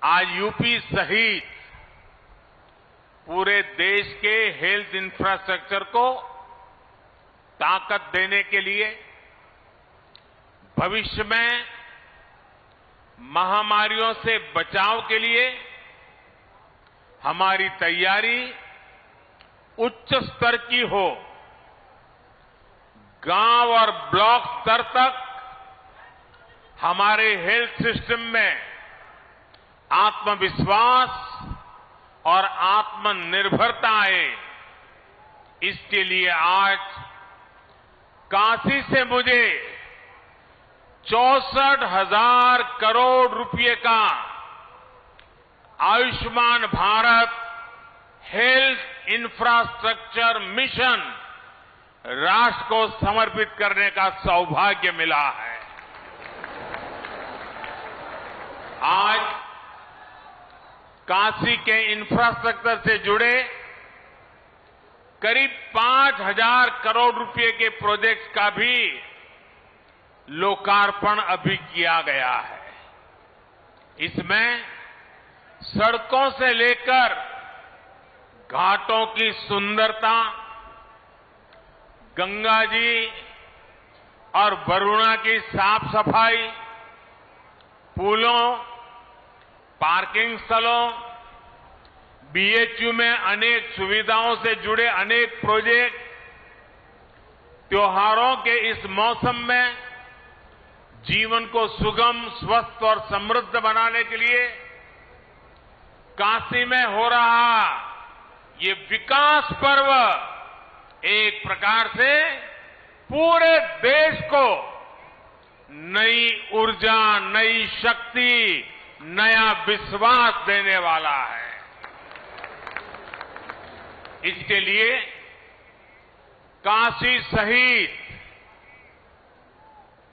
आज यूपी सहित पूरे देश के हेल्थ इंफ्रास्ट्रक्चर को ताकत देने के लिए भविष्य में महामारियों से बचाव के लिए हमारी तैयारी उच्च स्तर की हो। गांव और ब्लॉक स्तर तक हमारे हेल्थ सिस्टम में आत्मविश्वास और आत्मनिर्भरता आए, इसके लिए आज काशी से मुझे 64,000 करोड़ रुपए का Ayushman Bharat health infrastructure mission राष्ट्र को समर्पित करने का सौभाग्य मिला है। आज काशी के इंफ्रास्ट्रक्चर से जुड़े करीब 5,000 करोड़ रुपए के प्रोजेक्ट्स का भी लोकार्पण अभी किया गया है। इसमें सड़कों से लेकर घाटों की सुंदरता, गंगा जी और वरुणा की साफ सफाई, पुलों, पार्किंग स्थलों, बीएचयू में अनेक सुविधाओं से जुड़े अनेक प्रोजेक्ट, त्योहारों के इस मौसम में जीवन को सुगम, स्वस्थ और समृद्ध बनाने के लिए काशी में हो रहा ये विकास पर्व एक प्रकार से पूरे देश को नई ऊर्जा, नई शक्ति, नया विश्वास देने वाला है। इसके लिए काशी सहित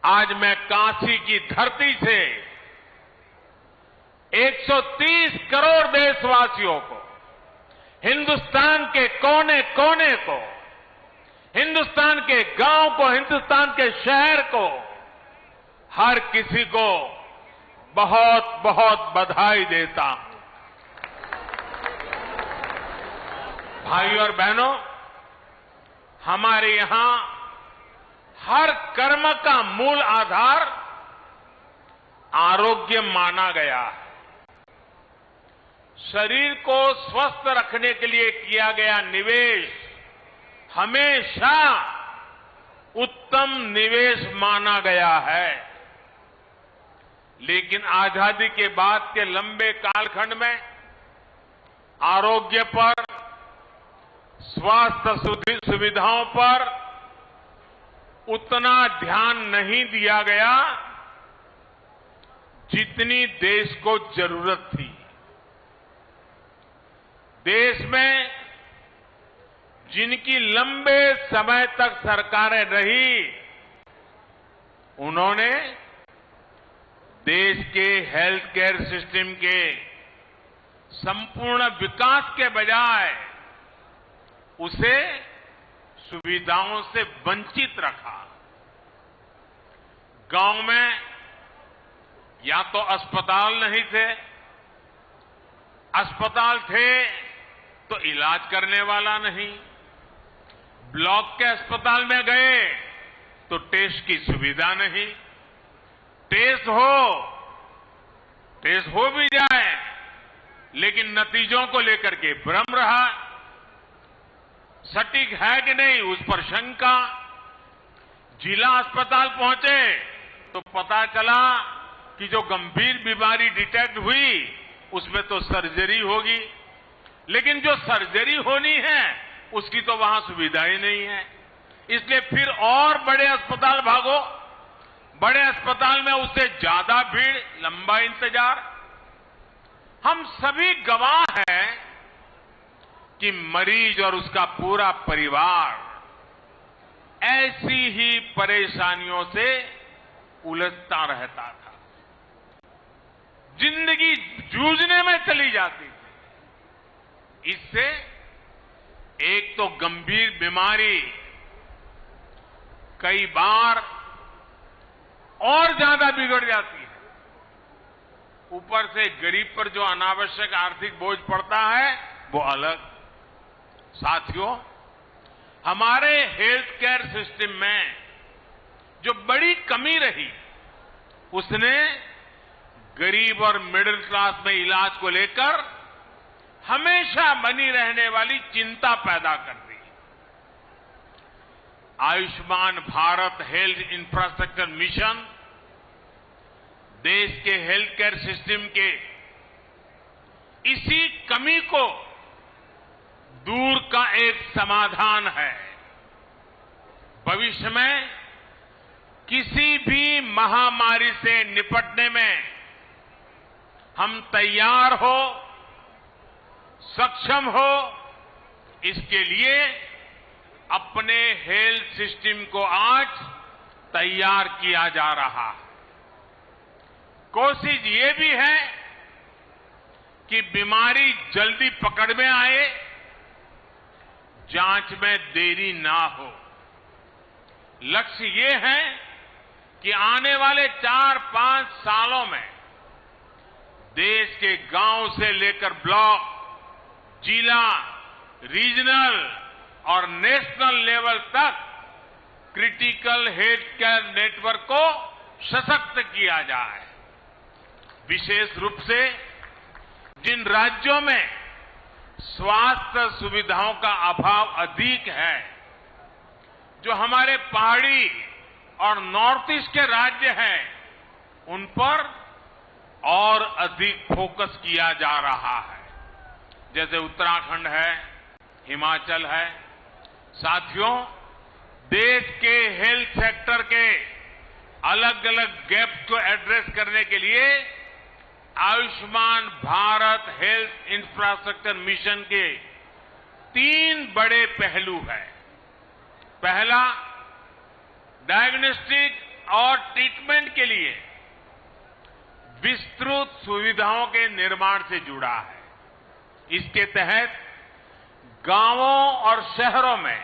आज मैं काशी की धरती से 130 करोड़ देशवासियों को, हिंदुस्तान के कोने कोने को, हिंदुस्तान के गांव को, हिंदुस्तान के शहर को, हर किसी को बहुत बहुत बधाई देता हूं। भाइयों और बहनों, हमारे यहां हर कर्म का मूल आधार आरोग्य माना गया है। शरीर को स्वस्थ रखने के लिए किया गया निवेश हमेशा उत्तम निवेश माना गया है। लेकिन आजादी के बाद के लंबे कालखंड में आरोग्य पर, स्वास्थ्य सुविधाओं पर उतना ध्यान नहीं दिया गया जितनी देश को जरूरत थी। देश में जिनकी लंबे समय तक सरकारें रही, उन्होंने देश के हेल्थ केयर सिस्टम के संपूर्ण विकास के बजाय उसे सुविधाओं से वंचित रखा। गांव में या तो अस्पताल नहीं थे, अस्पताल थे तो इलाज करने वाला नहीं, ब्लॉक के अस्पताल में गए तो टेस्ट की सुविधा नहीं, टेस्ट हो भी जाए लेकिन नतीजों को लेकर के भ्रम रहा, सटीक है कि नहीं उस पर शंका। जिला अस्पताल पहुंचे तो पता चला कि जो गंभीर बीमारी डिटेक्ट हुई उसमें तो सर्जरी होगी, लेकिन जो सर्जरी होनी है उसकी तो वहां सुविधा ही नहीं है। इसलिए फिर और बड़े अस्पताल भागो, बड़े अस्पताल में उससे ज्यादा भीड़, लंबा इंतजार। हम सभी गवाह हैं कि मरीज और उसका पूरा परिवार ऐसी ही परेशानियों से उलझता रहता था, जिंदगी जूझने में चली जाती थी। इससे एक तो गंभीर बीमारी कई बार और ज्यादा बिगड़ जाती है, ऊपर से गरीब पर जो अनावश्यक आर्थिक बोझ पड़ता है वो अलग। साथियों, हमारे हेल्थ केयर सिस्टम में जो बड़ी कमी रही उसने गरीब और मिडिल क्लास में इलाज को लेकर हमेशा बनी रहने वाली चिंता पैदा कर दी। Ayushman Bharat health infrastructure mission देश के हेल्थ केयर सिस्टम के इसी कमी को दूर का एक समाधान है। भविष्य में किसी भी महामारी से निपटने में हम तैयार हो, सक्षम हो, इसके लिए अपने हेल्थ सिस्टम को आज तैयार किया जा रहा है। कोशिश ये भी है कि बीमारी जल्दी पकड़ में आए, जांच में देरी ना हो। लक्ष्य ये है कि आने वाले 4-5 सालों में देश के गांव से लेकर ब्लॉक, जिला, रीजनल और नेशनल लेवल तक क्रिटिकल हेल्थ केयर नेटवर्क को सशक्त किया जाए। विशेष रूप से जिन राज्यों में स्वास्थ्य सुविधाओं का अभाव अधिक है, जो हमारे पहाड़ी और नॉर्थ ईस्ट के राज्य हैं, उन पर और अधिक फोकस किया जा रहा है, जैसे उत्तराखंड है, हिमाचल है। साथियों, देश के हेल्थ सेक्टर के अलग अलग गैप्स को एड्रेस करने के लिए Ayushman Bharat health infrastructure mission के 3 बड़े पहलू हैं। पहला, डायग्नोस्टिक और ट्रीटमेंट के लिए विस्तृत सुविधाओं के निर्माण से जुड़ा है। इसके तहत गांवों और शहरों में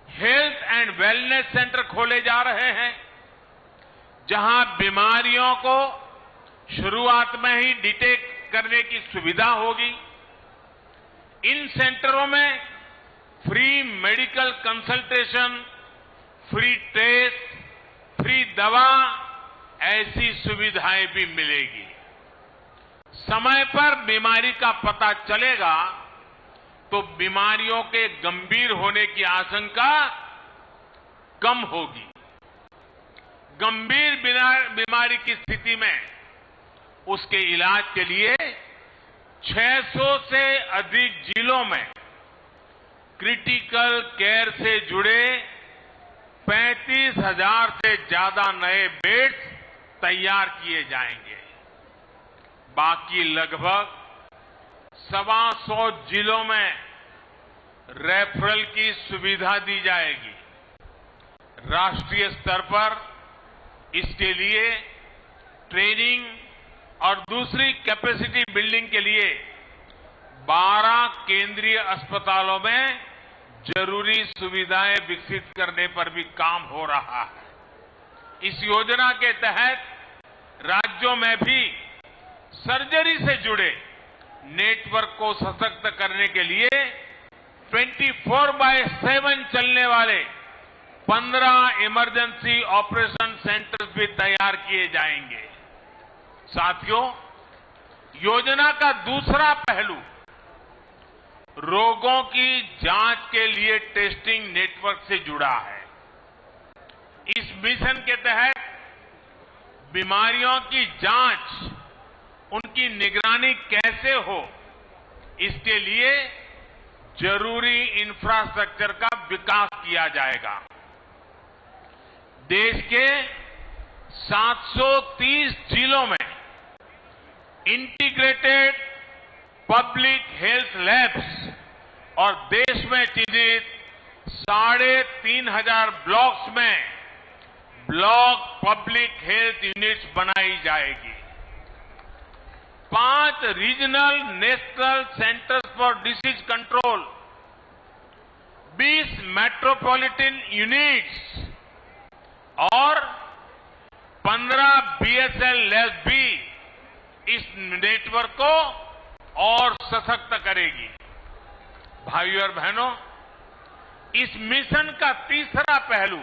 हेल्थ एंड वेलनेस सेंटर खोले जा रहे हैं, जहां बीमारियों को शुरुआत में ही डिटेक्ट करने की सुविधा होगी। इन सेंटरों में free medical consultation, free test, free दवा, ऐसी सुविधाएं भी मिलेगी। समय पर बीमारी का पता चलेगा तो बीमारियों के गंभीर होने की आशंका कम होगी। गंभीर बीमारी की स्थिति में उसके इलाज के लिए 600 से अधिक जिलों में क्रिटिकल केयर से जुड़े 35,000 से ज्यादा नए बेड्स तैयार किए जाएंगे। बाकी लगभग 125 जिलों में रेफरल की सुविधा दी जाएगी। राष्ट्रीय स्तर पर इसके लिए ट्रेनिंग और दूसरी कैपेसिटी बिल्डिंग के लिए 12 केंद्रीय अस्पतालों में जरूरी सुविधाएं विकसित करने पर भी काम हो रहा है। इस योजना के तहत राज्यों में भी सर्जरी से जुड़े नेटवर्क को सशक्त करने के लिए 24/7 चलने वाले 15 इमरजेंसी ऑपरेशन सेंटर्स भी तैयार किए जाएंगे। साथियों, योजना का दूसरा पहलू रोगों की जांच के लिए टेस्टिंग नेटवर्क से जुड़ा है। इस मिशन के तहत बीमारियों की जांच, उनकी निगरानी कैसे हो, इसके लिए जरूरी इंफ्रास्ट्रक्चर का विकास किया जाएगा। देश के 730 जिलों में इंटीग्रेटेड पब्लिक हेल्थ लैब्स और देश में चिन्हित 3,500 ब्लॉक्स में ब्लॉक पब्लिक हेल्थ यूनिट्स बनाई जाएगी। 5 regional national centres for disease control, 20 metropolitan units और 15 बीएसएल लैब्स भी इस नेटवर्क को और सशक्त करेगी। भाइयों और बहनों, इस मिशन का तीसरा पहलू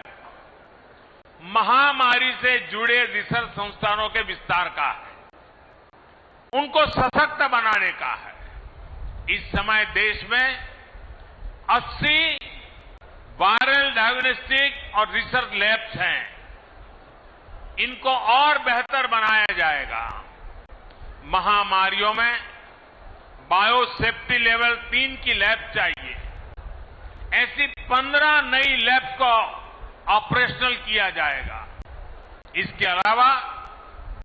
महामारी से जुड़े रिसर्च संस्थानों के विस्तार का है, उनको सशक्त बनाने का है। इस समय देश में 80 वायरल डायग्नोस्टिक और रिसर्च लैब्स हैं, इनको और बेहतर बनाया जाएगा। महामारियों में बायो सेफ्टी लेवल 3 की लैब चाहिए। ऐसी 15 नई लैब्स को ऑपरेशनल किया जाएगा। इसके अलावा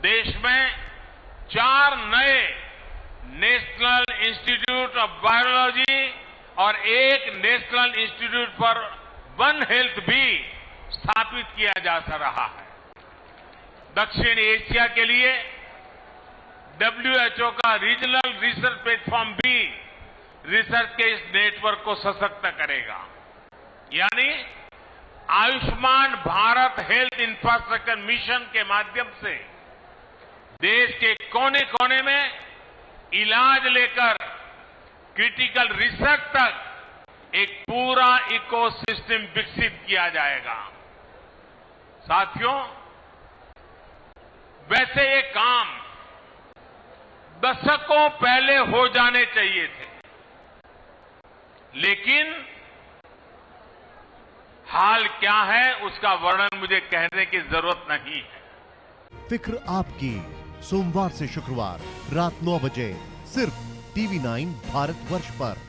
देश में 4 नए नेशनल इंस्टीट्यूट ऑफ वायरोलॉजी और एक national institute for one health भी स्थापित किया जा रहा है। दक्षिण एशिया के लिए WHO का रीजनल रिसर्च प्लेटफॉर्म भी रिसर्च के इस नेटवर्क को सशक्त करेगा। यानी Ayushman Bharat health infrastructure mission के माध्यम से देश के कोने कोने में इलाज लेकर क्रिटिकल रिसर्च तक एक पूरा इकोसिस्टम विकसित किया जाएगा। साथियों, वैसे ये काम दशकों पहले हो जाने चाहिए थे, लेकिन हाल क्या है उसका वर्णन मुझे कहने की जरूरत नहीं है। फिक्र आपकी, सोमवार से शुक्रवार रात 9 बजे सिर्फ TV9 भारतवर्ष पर।